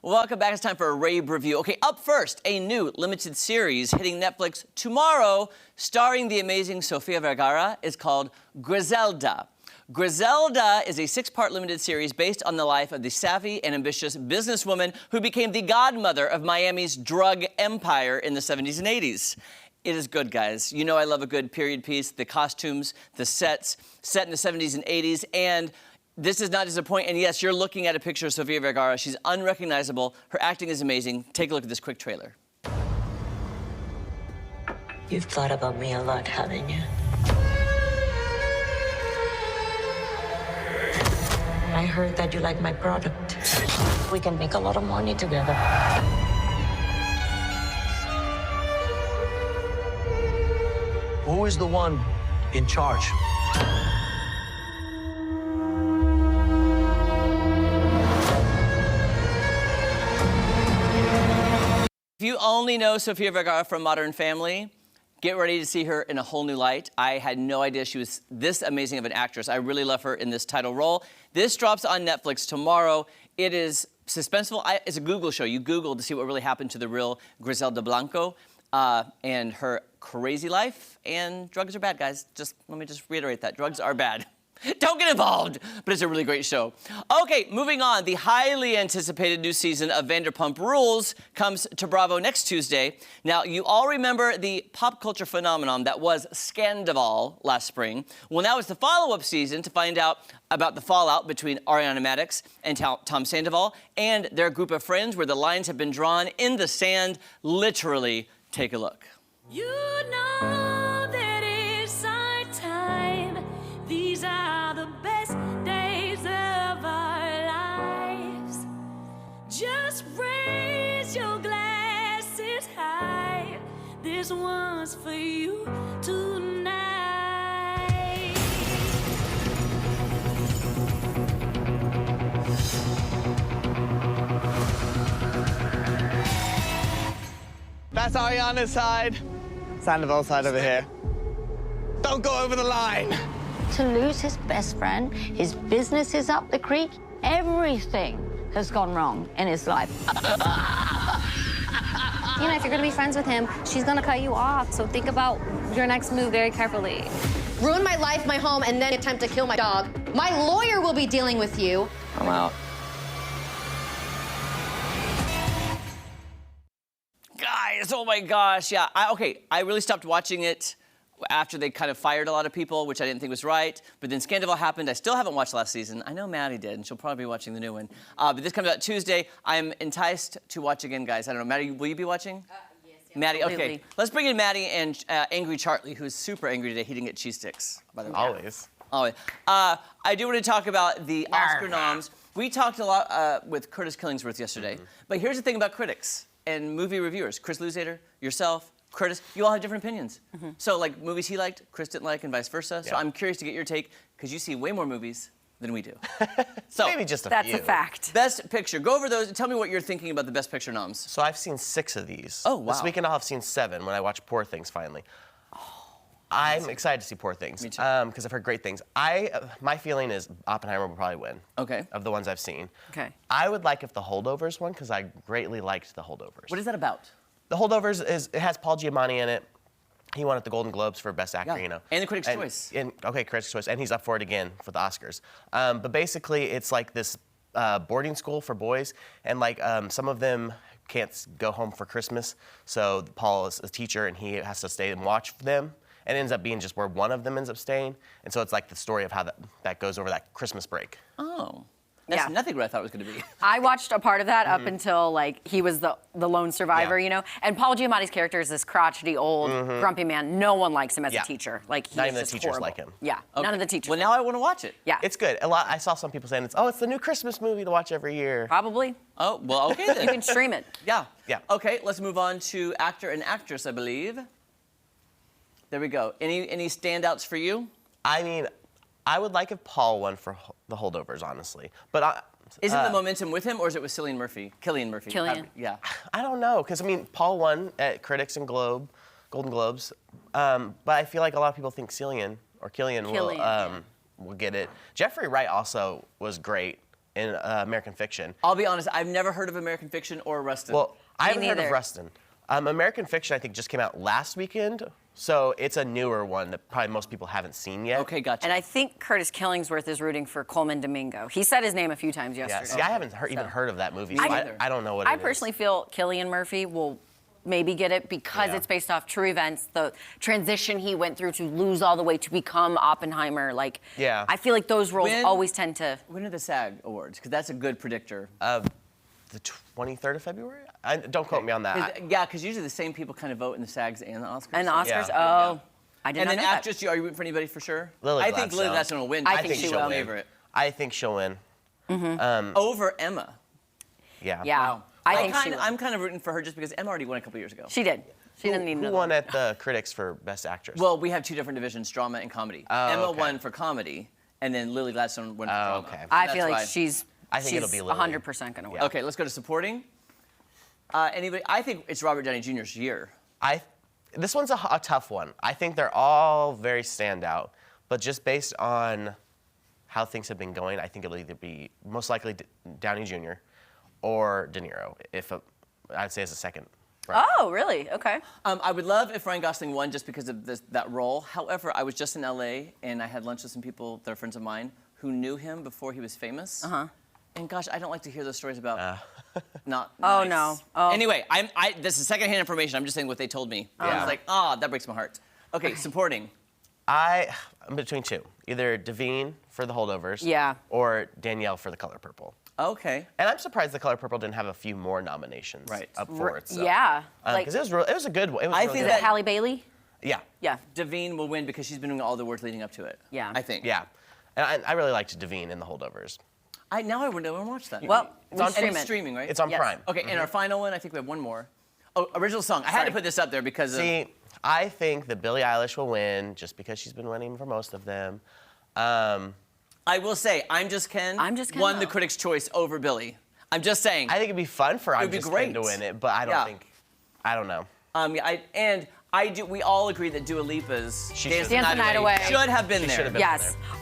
Welcome back. It's time for a Rabe review. Okay, up first, a new limited series hitting Netflix tomorrow, starring the amazing Sofia Vergara. It's called Griselda. Griselda is a 6-part limited series based on the life of the savvy and ambitious businesswoman who became the godmother of Miami's drug empire in the 70s and 80s. It is good, guys. You know I love a good period piece, the costumes, the sets, set in the 70s and 80s, and this does not disappoint. And yes, you're looking at a picture of Sofia Vergara. She's unrecognizable. Her acting is amazing. Take a look at this quick trailer. You've thought about me a lot, haven't you? I heard that you like my product. We can make a lot of money together. Who is the one in charge? If you only know Sofia Vergara from Modern Family, get ready to see her in a whole new light. I had no idea she was this amazing of an actress. I really love her in this title role. This drops on Netflix tomorrow. It is suspenseful. It's a Google show. You Google to see what really happened to the real Griselda Blanco and her crazy life. And drugs are bad, guys. Let me just reiterate that. Drugs are bad. Don't get involved, but it's a really great show. Okay, moving on. The highly anticipated new season of Vanderpump Rules comes to Bravo next Tuesday. Now, you all remember the pop culture phenomenon that was Scandival last spring. Well, now it's the follow-up season to find out about the fallout between Ariana Madix and Tom Sandoval and their group of friends where the lines have been drawn in the sand. Literally, take a look. You know that it's our time. These are the best days of our lives. Just raise your glasses high. This one's for you tonight. That's Ariana's side. Sandoval's side over here. Don't go over the line. To lose his best friend, his business is up the creek, everything has gone wrong in his life. You know, if you're gonna be friends with him, she's gonna cut you off, so think about your next move very carefully. Ruin my life, my home, and then attempt to kill my dog. My lawyer will be dealing with you. I'm out. Guys, oh my gosh, yeah. I really stopped watching it after they kind of fired a lot of people, which I didn't think was right. But then Scandival happened. I still haven't watched last season. I know Maddie did, and she'll probably be watching the new one. But this comes out Tuesday. I'm enticed to watch again, guys. I don't know, Maddie, will you be watching? Yes. Maddie, okay. Completely. Let's bring in Maddie and Angry Charlie, who's super angry today. He didn't get cheese sticks, by the way. Always. Always. I do want to talk about the Oscar noms. We talked a lot with Curtis Killingsworth yesterday. But here's the thing about critics and movie reviewers. Chris Luzader, yourself, Curtis, you all have different opinions. So, like, movies he liked, Chris didn't like, and vice versa. So I'm curious to get your take, because you see way more movies than we do. So Maybe just a few. That's a fact. Best Picture. Go over those and tell me what you're thinking about the Best Picture noms. So I've seen 6 of these. Oh, wow. This weekend I'll have seen 7 when I watch Poor Things finally. I'm excited to see Poor Things. Me too. Because I've heard great things. My feeling is Oppenheimer will probably win. Okay. Of the ones I've seen. Okay. I would like if The Holdovers won, because I greatly liked The Holdovers. What is that about? The Holdovers it has Paul Giamatti in it. He won at the Golden Globes for Best Actor, Yeah. you know. And the Critics' Choice. Okay, Critics' Choice. And he's up for it again for the Oscars. But basically, it's like this boarding school for boys. And like some of them can't go home for Christmas. So Paul is a teacher, and he has to stay and watch them. And it ends up being just where one of them ends up staying. And so it's like the story of how that goes over that Christmas break. Oh. That's Yeah. nothing what I thought it was going to be. I watched a part of that up until, like, he was the lone survivor, Yeah. you know? And Paul Giamatti's character is this crotchety, old, grumpy man. No one likes him as a teacher. Like, he's Not even the just teachers horrible. like him. Yeah, none of the teachers. Well, now I want to watch it. Yeah. It's good. I saw some people saying it's the new Christmas movie to watch every year. Probably. Oh, well, okay then. You can stream it. Yeah. Yeah. Okay, let's move on to actor and actress, I believe. There we go. Any standouts for you? I mean, I would like if Paul won for The Holdovers, honestly. But Isn't the momentum with him, or is it with Cillian Murphy? Cillian. Yeah. I don't know, because I mean, Paul won at Critics and Golden Globes, but I feel like a lot of people think Cillian will get it. Jeffrey Wright also was great in American Fiction. I'll be honest, I've never heard of American Fiction or Rustin. Well, I haven't heard of neither. Rustin. American Fiction, I think, just came out last weekend, so it's a newer one that probably most people haven't seen yet. Okay, gotcha. And I think Curtis Killingsworth is rooting for Coleman Domingo. He said his name a few times Yeah, yesterday. see, I haven't even heard of that movie, so either. I don't know what it is. I personally feel Cillian Murphy will maybe get it because Yeah. it's based off true events. The transition he went through to lose all the way to become Oppenheimer. Like, Yeah. I feel like those roles When- always tend to. When are the SAG Awards? Because that's a good predictor. The 23rd of February? Don't quote me on that. Yeah, because usually the same people kind of vote in the SAGs and the Oscars. And the Oscars? Yeah. Oh, I did And not then know that. actress, are you rooting for anybody for sure? Lily I think Lily Gladstone. Gladstone will win. I think she she'll will. win. Favorite. I think she'll win. Over Emma. Yeah. Yeah. Wow. I think she will. I'm kind of rooting for her just because Emma already won a couple years ago. She did. She didn't need Who another won one. at the critics for Best Actress? Well, we have two different divisions, drama and comedy. Emma okay. won for comedy, and then Lily Gladstone won for drama. okay. I That's feel like why. she's. I think it'll be Lily. 100% going to win. Okay, let's go to supporting. Anybody? I think it's Robert Downey Jr.'s year. This one's a tough one. I think they're all very standout, but just based on how things have been going, I think it'll either be most likely Downey Jr. or De Niro, I'd say as a second. Right. Oh, really? Okay. I would love if Ryan Gosling won just because of that role. However, I was just in LA and I had lunch with some people that are friends of mine who knew him before he was famous. And gosh, I don't like to hear those stories about not. Oh, nice. no. Oh. Anyway, this is secondhand information. I'm just saying what they told me. I Yeah. was like, that breaks my heart. Okay, supporting. I'm between two, either Devine for The Holdovers, Yeah. or Danielle for The Color Purple. Okay. And I'm surprised The Color Purple didn't have a few more nominations Right. up for it. So. Yeah. Because it was a good one. It was I really think good. that- Halle Bailey? Yeah. Yeah. Devine will win because she's been doing all the work leading up to it. Yeah. I think. Yeah. And I really liked Devine in The Holdovers. Now I want to watch that. Well, It's on And it's it. streaming, right? It's on Yes. Prime. Okay, and our final one, I think we have one more. Oh, original song. I had to put this up there because of. See, I think that Billie Eilish will win just because she's been winning for most of them. I will say, I'm Just Ken. I'm Just Ken. Won the Critics' Choice over Billie. I'm just saying. I think it'd be fun for I'm be Just great. Ken to win it, but I don't know. We all agree that Dua Lipa's She Dance should- the Night Away Away should have been She there. should have been Yes. there.